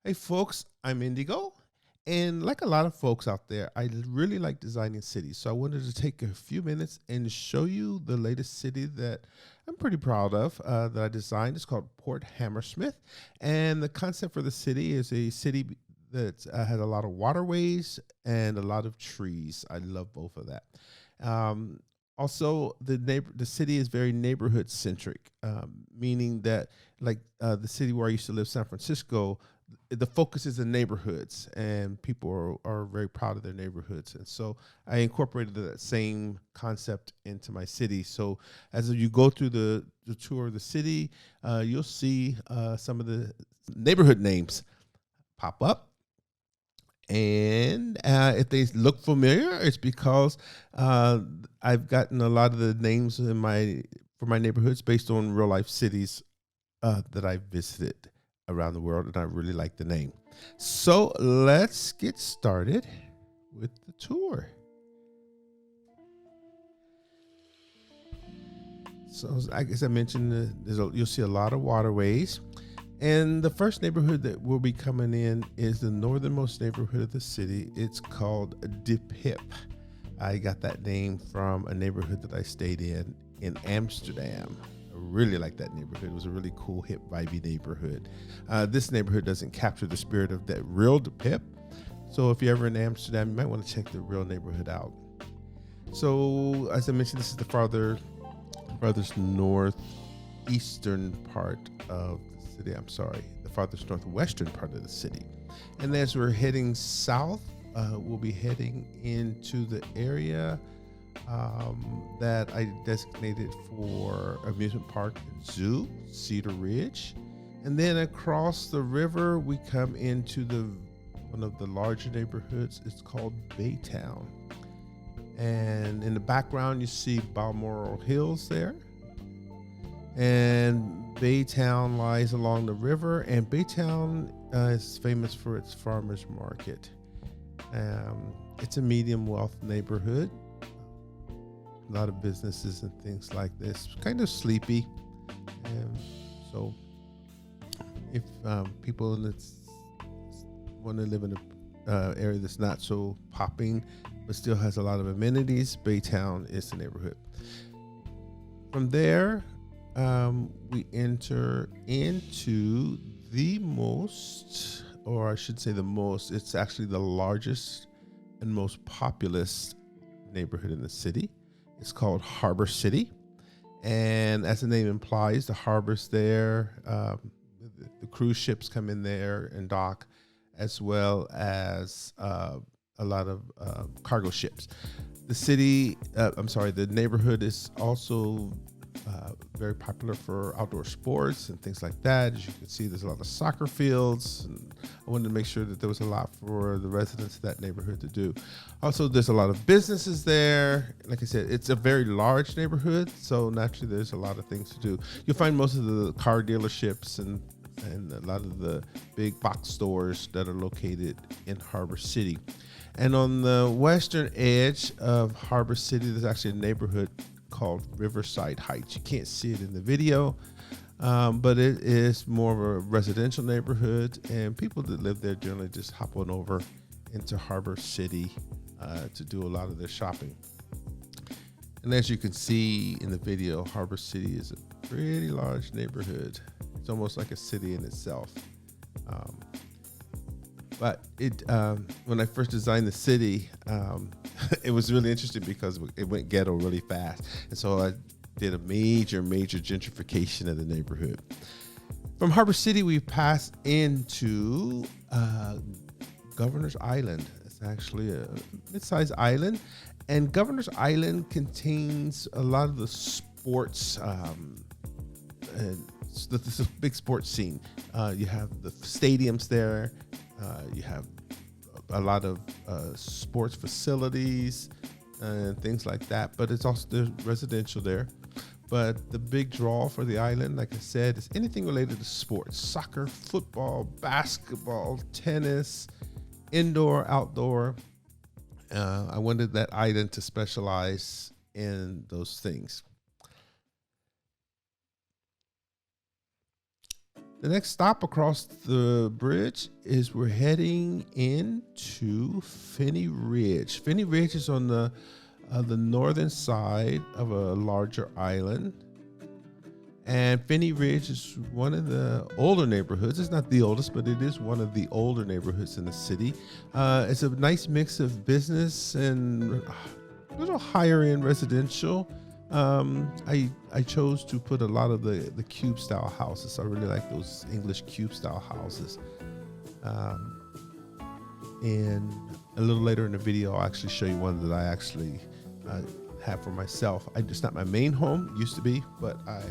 Hey folks, I'm Indigo. And like a lot of folks out there, really like designing cities. So I wanted to take a few minutes and show you the latest city that I'm pretty proud of that I designed. It's called Port Hammersmith. And the concept for the city is a city that has a lot of waterways and a lot of trees. I love both of that. Um, Also, the city is very neighborhood centric, meaning that the city where I used to live, San Francisco, the focus is in neighborhoods and people are very proud of their neighborhoods, and so I incorporated that same concept into my city. So as you go through the tour of the city, you'll see some of the neighborhood names pop up, and if they look familiar, it's because uh, I've gotten a lot of the names in my for my neighborhoods based on real life cities that I visited around the world, and I really like the name. So let's get started with the tour. So, I guess I mentioned, you'll see a lot of waterways. And the first neighborhood that we'll be coming in is the northernmost neighborhood of the city. It's called De Pip. I got that name from a neighborhood that I stayed in Amsterdam. I really like that neighborhood. It was a really cool, hip, vibey neighborhood. This neighborhood doesn't capture the spirit of that real De Pip. So if you're ever in Amsterdam, you might want to check the real neighborhood out. So as I mentioned, this is the farthest northeastern part of the city. I'm sorry, the farthest northwestern part of the city. And as we're heading south, we'll be heading into the area that I designated for amusement park and zoo, Cedar Ridge. And then across the river, we come into one of the larger neighborhoods. It's called Baytown. And in the background, you see Balmoral Hills there. And Baytown lies along the river, and Baytown is famous for its farmers market. It's a medium wealth neighborhood. A lot of businesses and things like this. Kind of sleepy. And so if people want to live in an area that's not so popping, but still has a lot of amenities, Baytown is the neighborhood. From there, we enter into it's actually the largest and most populous neighborhood in the city. It's called Harbor City. And as the name implies, the harbor's there. The cruise ships come in there and dock, as well as a lot of cargo ships. The neighborhood is also very popular for outdoor sports and things like that. As you can see, there's a lot of soccer fields, and I wanted to make sure that there was a lot for the residents of that neighborhood to do. Also, there's a lot of businesses there. Like I said, it's a very large neighborhood, so naturally there's a lot of things to do. You'll find most of the car dealerships and a lot of the big box stores that are located in Harbor City. And on the western edge of Harbor City, there's actually a neighborhood called Riverside Heights. You can't see it in the video, but it is more of a residential neighborhood, and people that live there generally just hop on over into Harbor City to do a lot of their shopping. And as you can see in the video, Harbor City is a pretty large neighborhood. It's almost like a city in itself. But when I first designed the city, it was really interesting because it went ghetto really fast. And so I did a major gentrification of the neighborhood. From Harbor City, we passed into Governor's Island. It's actually a mid-sized island. And Governor's Island contains a lot of the sports, this is a big sports scene. You have the stadiums there. You have a lot of sports facilities and things like that, but there's residential there. But the big draw for the island, like I said, is anything related to sports: soccer, football, basketball, tennis, indoor, outdoor. I wanted that island to specialize in those things. The next stop across the bridge is we're heading into Finney Ridge. Finney Ridge is on the northern side of a larger island. And Finney Ridge is one of the older neighborhoods. It's not the oldest, but it is one of the older neighborhoods in the city. It's a nice mix of business and a little higher end residential. I chose to put a lot of the cube style houses. I really like those English cube style houses. And a little later in the video, I'll actually show you one that I actually have for myself. It's not my main home, it used to be, but I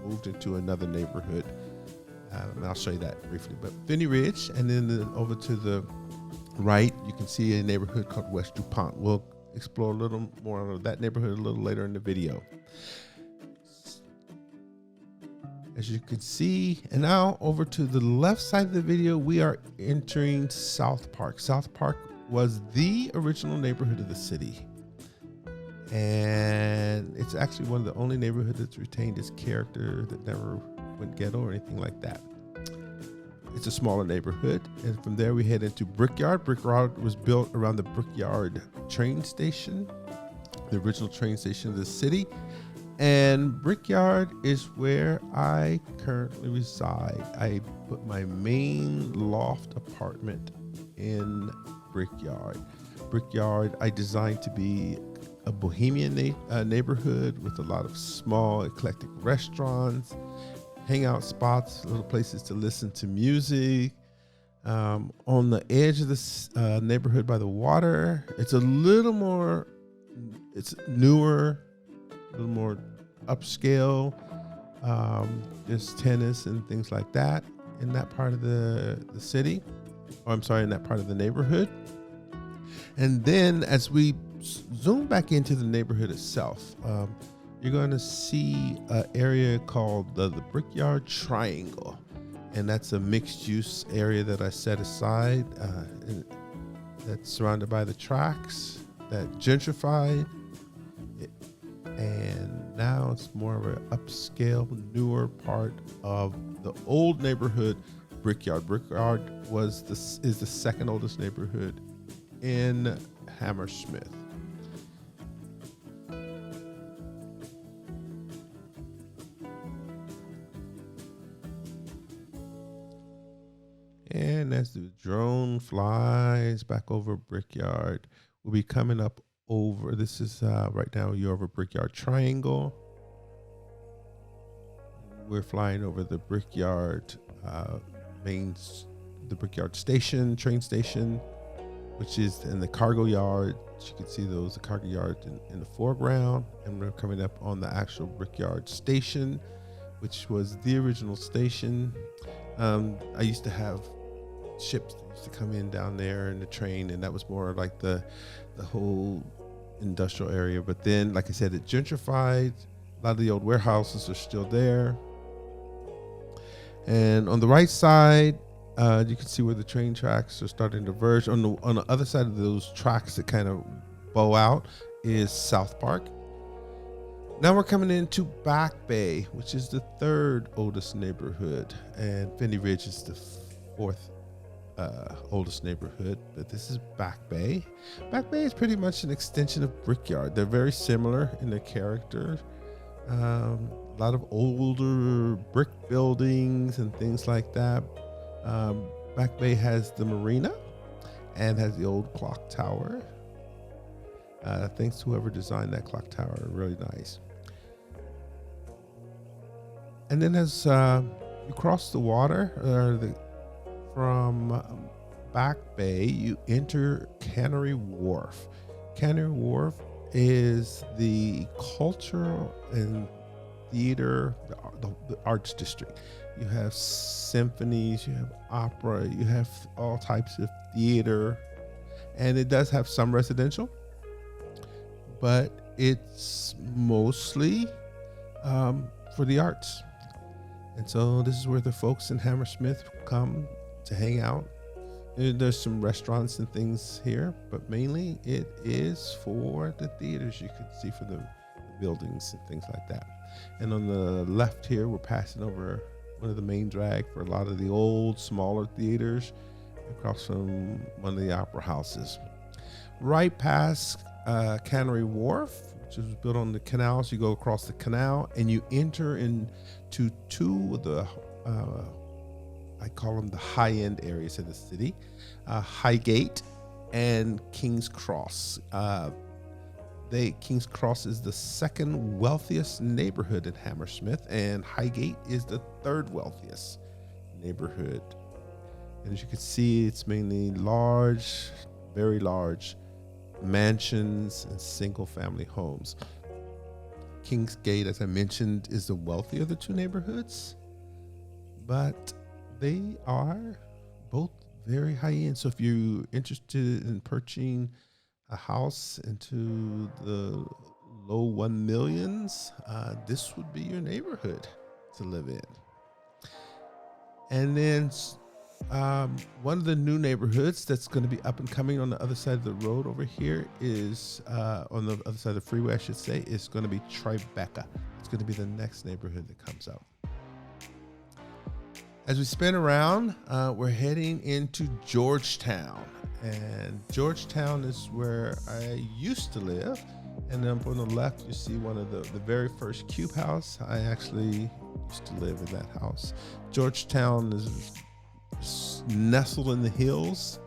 moved into another neighborhood. And I'll show you that briefly. But Finney Ridge, and then over to the right, you can see a neighborhood called West DuPont. We'll explore a little more of that neighborhood a little later in the video. As you can see, and now over to the left side of the video, we are entering South Park. South Park was the original neighborhood of the city. And it's actually one of the only neighborhoods that's retained its character, that never went ghetto or anything like that. It's a smaller neighborhood, and from there we head into Brickyard. Brickyard was built around the Brickyard train station, the original train station of the city. And Brickyard is where I currently reside. I put my main loft apartment in Brickyard. Brickyard I designed to be a bohemian neighborhood with a lot of small eclectic restaurants, hangout spots, little places to listen to music. On the edge of this neighborhood by the water, it's a little more, it's newer, a little more upscale. There's tennis and things like that in that part of the city. Or I'm sorry, in that part of the neighborhood. And then as we zoom back into the neighborhood itself, you're going to see an area called the Brickyard Triangle. And that's a mixed use area that I set aside, and that's surrounded by the tracks that gentrified. And now it's more of an upscale, newer part of the old neighborhood, Brickyard. Brickyard is the second oldest neighborhood in Hammersmith. And as the drone flies back over Brickyard, we'll be coming up over, this is right now you're over Brickyard Triangle. We're flying over the Brickyard the Brickyard station, train station, which is in the cargo yard. You can see the cargo yard in the foreground, and we're coming up on the actual Brickyard station, which was the original station. I used to have ships that used to come in down there in the train, and that was more like the whole industrial area. But then, like I said, it gentrified. A lot of the old warehouses are still there. And on the right side, you can see where the train tracks are starting to diverge. On the other side of those tracks that kind of bow out is South Park. Now we're coming into Back Bay, which is the third oldest neighborhood, and Finney Ridge is the fourth oldest neighborhood, but this is Back Bay. Back Bay is pretty much an extension of Brickyard. They're very similar in their character. A lot of older brick buildings and things like that. Back Bay has the marina and has the old clock tower. Thanks to whoever designed that clock tower, really nice. And then as you cross the water, from Back Bay, you enter Cannery Wharf. Cannery Wharf is the cultural and theater, the arts district. You have symphonies, you have opera, you have all types of theater, and it does have some residential, but it's mostly for the arts. And so this is where the folks in Hammersmith come to hang out. There's some restaurants and things here, but mainly it is for the theaters. You can see for the buildings and things like that. And on the left here, we're passing over one of the main drag for a lot of the old, smaller theaters across from one of the opera houses. Right past Cannery Wharf, which was built on the canal. So you go across the canal and you enter into two of the, I call them the high-end areas of the city, Highgate and King's Cross. King's Cross is the second wealthiest neighborhood in Hammersmith, and Highgate is the third wealthiest neighborhood. And as you can see, it's mainly large, very large mansions and single-family homes. Kingsgate, as I mentioned, is the wealthier of the two neighborhoods, but they are both very high-end. So if you're interested in purchasing a house into the low 1 millions, this would be your neighborhood to live in. And then one of the new neighborhoods that's going to be up and coming on the other side of the road over here is, on the other side of the freeway, I should say, is going to be Tribeca. It's going to be the next neighborhood that comes up. As we spin around, we're heading into Georgetown. And Georgetown is where I used to live. And then on the left, you see one of the very first cube house. I actually used to live in that house. Georgetown is nestled in the hills,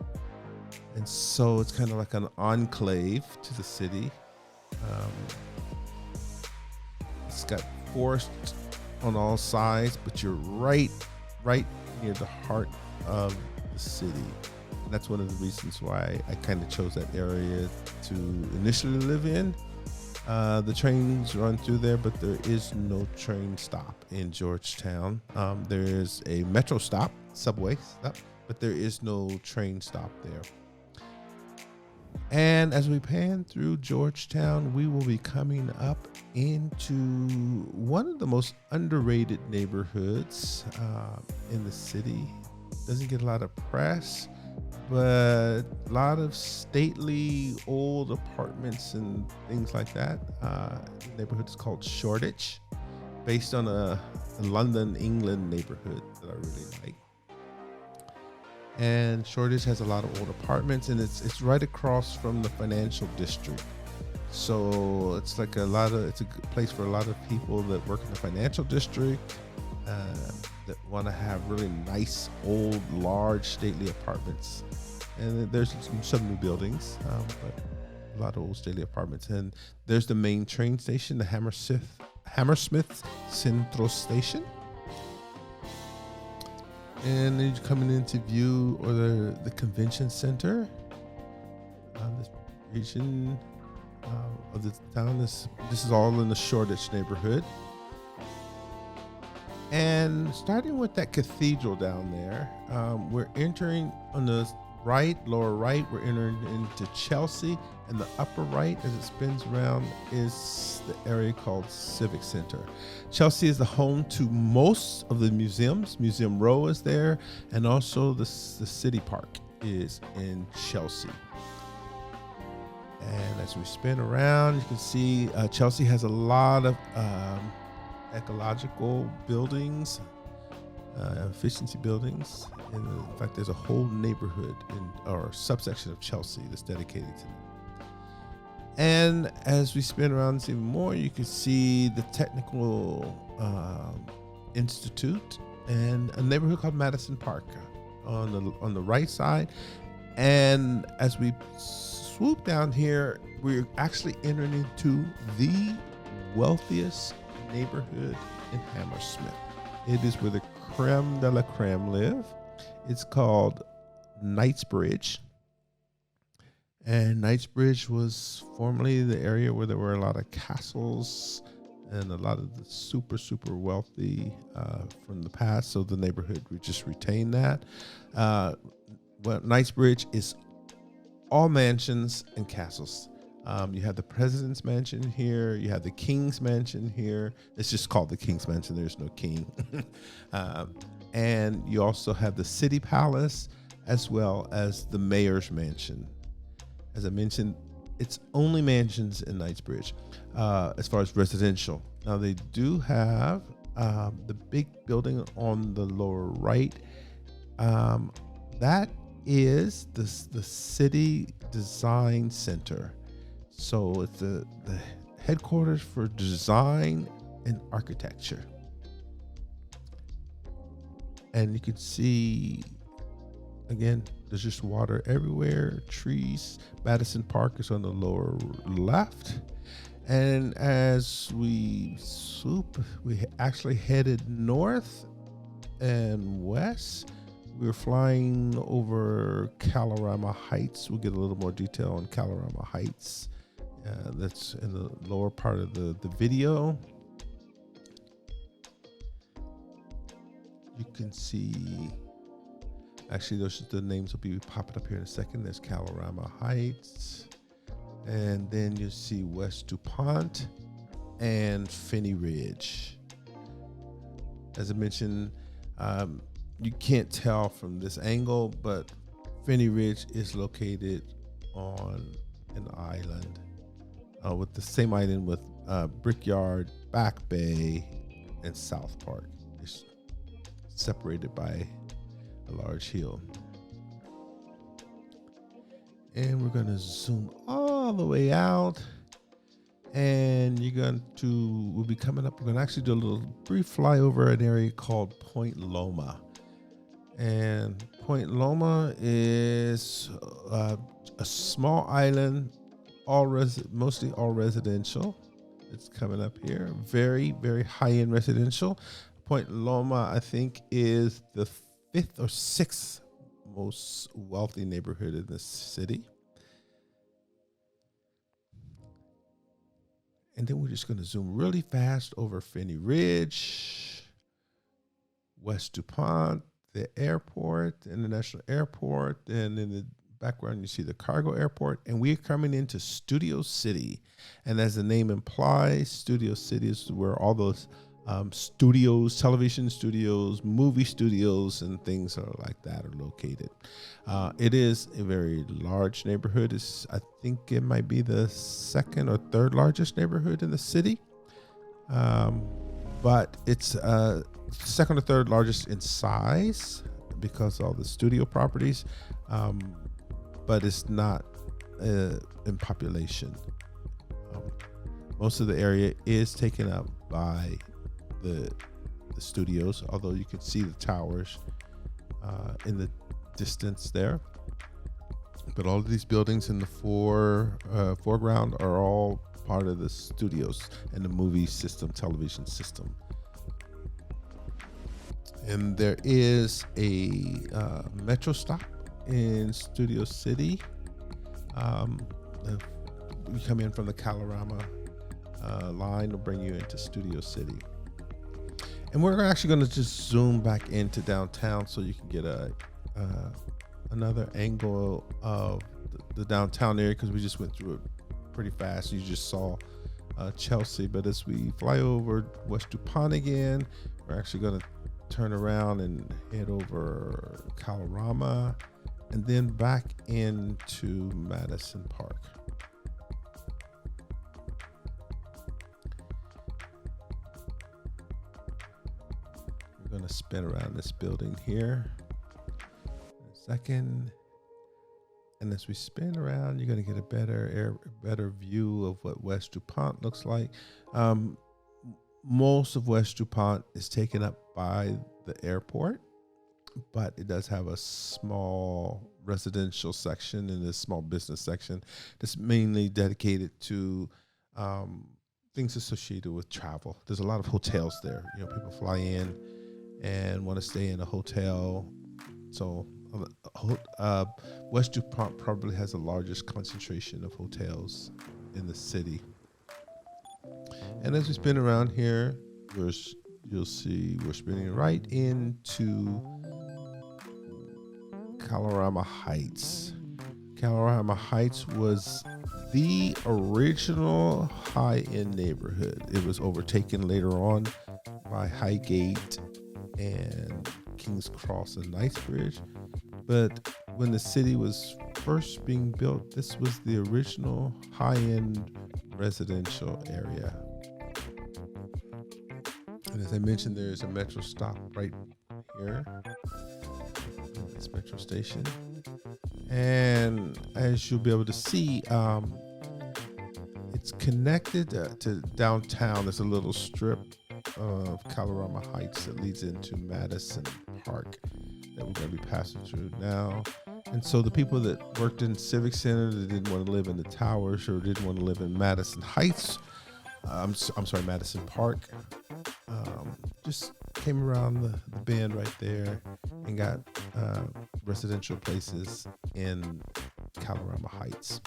and so it's kind of like an enclave to the city. It's got forest on all sides, but you're right near the heart of the city. And that's one of the reasons why I kind of chose that area to initially live in. The trains run through there, but there is no train stop in Georgetown. There is a metro stop, subway stop, but there is no train stop there. And as we pan through Georgetown, we will be coming up into one of the most underrated neighborhoods in the city. Doesn't get a lot of press, but a lot of stately old apartments and things like that. The neighborhood is called Shoreditch, based on a London, England neighborhood that I really like. And Shoreditch has a lot of old apartments, and it's right across from the financial district. So it's like it's a good place for a lot of people that work in the financial district, that want to have really nice, old, large, stately apartments. And there's some new buildings, but a lot of old, stately apartments. And there's the main train station, the Hammersmith Central Station. And then you're coming into view, or the convention center. This region of the town, this is all in the Shoreditch neighborhood. And starting with that cathedral down there, we're entering on the lower right, we're entering into Chelsea, and the upper right, as it spins around, is the area called Civic Center. Chelsea is the home to most of the museums. Museum Row is there, and also the city park is in Chelsea. And as we spin around, you can see Chelsea has a lot of ecological buildings, efficiency buildings. And in fact, there's a whole neighborhood or subsection of Chelsea that's dedicated to them. And as we spin around even more, you can see the Technical Institute and a neighborhood called Madison Park on the right side. And as we swoop down here, we're actually entering into the wealthiest neighborhood in Hammersmith. It is where the creme de la creme live. It's called Knightsbridge. And Knightsbridge was formerly the area where there were a lot of castles and a lot of the super, super wealthy from the past. So the neighborhood would just retain that. Knightsbridge is all mansions and castles. You have the President's Mansion here. You have the King's Mansion here. It's just called the King's Mansion. There's no king. And you also have the City Palace, as well as the Mayor's Mansion. As I mentioned, it's only mansions in Knightsbridge as far as residential. Now, they do have The big building on the lower right, that is the City Design Center. So it's the headquarters for design and architecture. And you can see, again, there's just water everywhere, trees. Madison Park is on the lower left. And as we actually headed north and west. We were flying over Kalorama Heights. We'll get a little more detail on Kalorama Heights. That's in the lower part of the video. You can see, actually, those the names will be popping up here in a second. There's Kalorama Heights. And then you see West DuPont and Finney Ridge. As I mentioned, you can't tell from this angle, but Finney Ridge is located on an island, with the same island with Brickyard, Back Bay, and South Park. It's separated by a large hill. And we're going to zoom all the way out. And we'll be coming up. We're going to actually do a little brief flyover an area called Point Loma. And Point Loma is a small island, mostly all residential. It's coming up here. Very, very high-end residential. Point Loma, I think, is the 5th or 6th most wealthy neighborhood in the city. And then we're just going to zoom really fast over Finney Ridge, West DuPont, the airport, International Airport, and in the background you see the cargo airport, and we're coming into Studio City. And as the name implies, Studio City is where all those studios, television studios, movie studios, and things like that are located. It is a very large neighborhood. I think it might be the 2nd or 3rd largest neighborhood in the city, but it's 2nd or 3rd largest in size because of all the studio properties, but it's not in population. Most of the area is taken up by the studios, although you can see the towers in the distance there. But all of these buildings in the foreground are all part of the studios and the movie system, television system. And there is a metro stop in Studio City. You come in from the Kalorama line will bring you into Studio City. And we're actually going to just zoom back into downtown so you can get another angle of the downtown area, because we just went through it pretty fast. You just saw Chelsea, but as we fly over West DuPont again, we're actually going to turn around and head over Kalorama and then back into Madison Park. We're going to spin around this building here in a second. And as we spin around, you're going to get a better view of what West DuPont looks like. Most of West DuPont is taken up by the airport, but it does have a small residential section and a small business section that's mainly dedicated to things associated with travel. There's a lot of hotels there. You know, people fly in and want to stay in a hotel. So West DuPont probably has the largest concentration of hotels in the city. And as we spin around here, you'll see we're spinning right into Kalorama Heights. Kalorama Heights was the original high-end neighborhood. It was overtaken later on by Highgate and King's Cross and Knightsbridge. But when the city was first being built, this was the original high-end residential area. And as I mentioned, there's a metro stop right here, this metro station. And as you'll be able to see, it's connected to downtown. There's a little strip of Kalorama Heights that leads into Madison Park that we're going to be passing through now. And so the people that worked in Civic Center that didn't want to live in the towers or didn't want to live in Madison Heights, Madison Park, just came around the bend right there and got residential places in Kalorama Heights.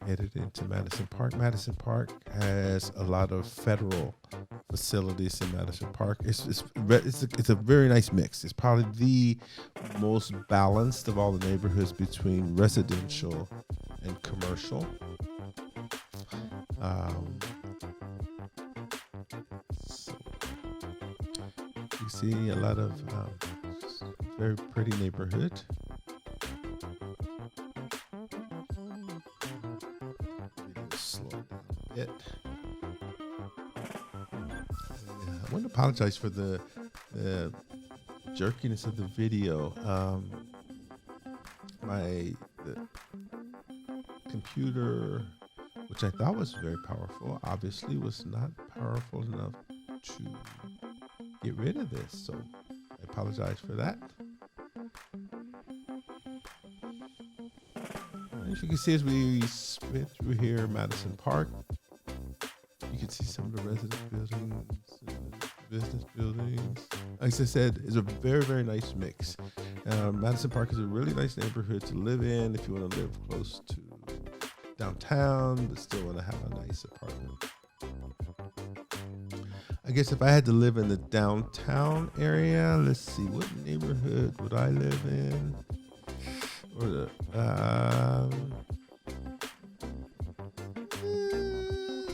Headed into Madison Park. Madison Park has a lot of federal facilities in Madison Park. It's a very nice mix. It's probably the most balanced of all the neighborhoods between residential and commercial. So you see a lot of very pretty neighborhood. Slow down a bit. I want to apologize for the jerkiness of the video. The computer, which I thought was very powerful, obviously was not powerful enough to get rid of this. So I apologize for that. As you can see, as we spin through here, Madison Park, you can see some of the residence buildings, business buildings. Like I said, it's a very, very nice mix. Madison Park is a really nice neighborhood to live in if you want to live close to downtown, but still want to have a nice apartment. I guess if I had to live in the downtown area, let's see, what neighborhood would I live in?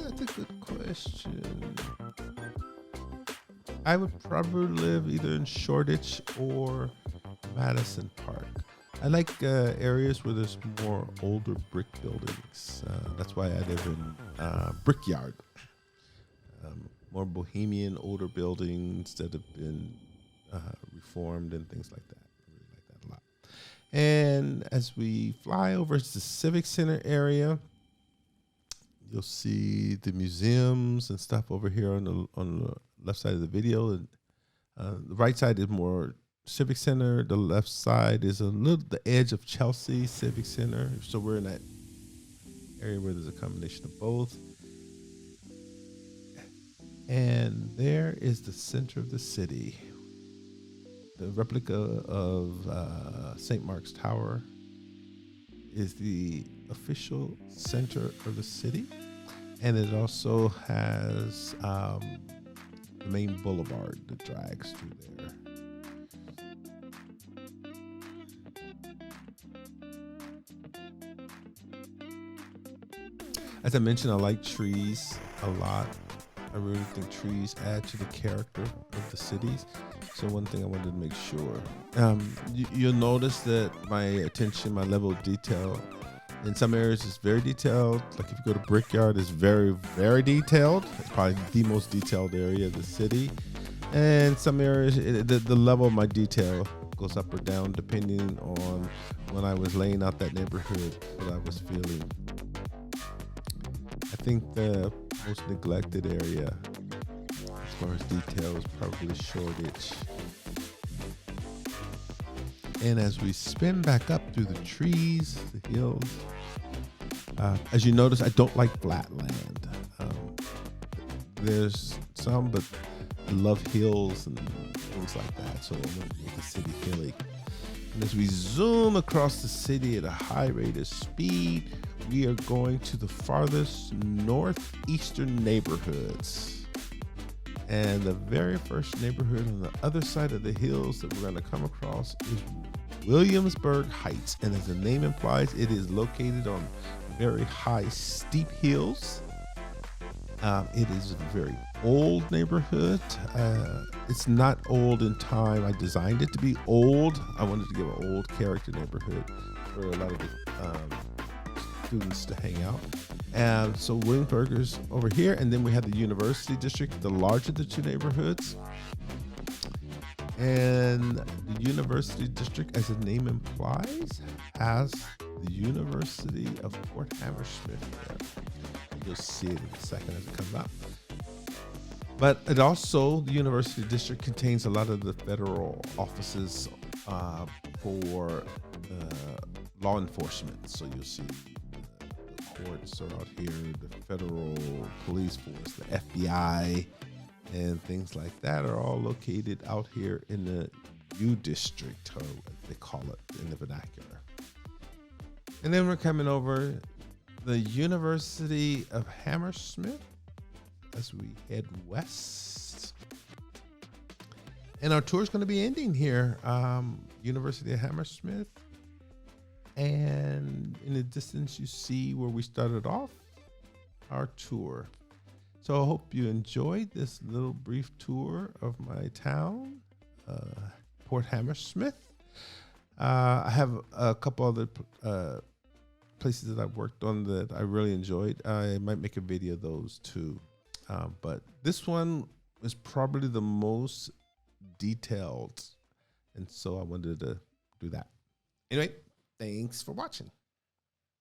That's a good question. I would probably live either in Shoreditch or Madison Park. I like areas where there's more older brick buildings. That's why I live in Brickyard. More bohemian, older buildings that have been reformed and things like that. I really like that a lot. And as we fly over to the Civic Center area, you'll see the museums and stuff over here on the left side of the video. And the right side is more Civic Center. The left side is the edge of Chelsea Civic Center. So we're in that area where there's a combination of both. And there is the center of the city. The replica of St. Mark's Tower is the official center of the city. And it also has the main boulevard that drags through there. As I mentioned, I like trees a lot. I really think trees add to the character of the cities. So one thing I wanted to make sure. You'll notice that my level of detail in some areas is very detailed. Like if you go to Brickyard, it's very, very detailed. It's probably the most detailed area of the city. And some areas, the level of my detail goes up or down depending on when I was laying out that neighborhood, what I was feeling. I think the most neglected area as far as detail is probably Shoreditch. And as we spin back up through the trees, the hills, as you notice, I don't like flat land. There's some, but I love hills and things like that. So I want to make the city hilly. And as we zoom across the city at a high rate of speed, we are going to the farthest northeastern neighborhoods. And the very first neighborhood on the other side of the hills that we're going to come across is Williamsburg Heights. And as the name implies, it is located on very high, steep hills. It is a very old neighborhood. It's not old in time. I designed it to be old. I wanted to give an old character neighborhood for a lot of the students to hang out. And so Williamsburg is over here, and then we have the University District, the larger of the two neighborhoods. And the University District, as the name implies, has the University of Port Hammersmith there. You'll see it in a second as it comes up. But it also, the University District contains a lot of the federal offices for law enforcement. So you'll see the courts are out here, the federal police force, the FBI, and things like that are all located out here in the U District, or what they call it in the vernacular. And then we're coming over the University of Hammersmith as we head west. And our tour is going to be ending here, University of Hammersmith. And in the distance, you see where we started off our tour. So I hope you enjoyed this little brief tour of my town, Port Hammersmith. I have a couple other places that I've worked on that I really enjoyed. I might make a video of those too. But this one is probably the most detailed. And so I wanted to do that. Anyway, thanks for watching.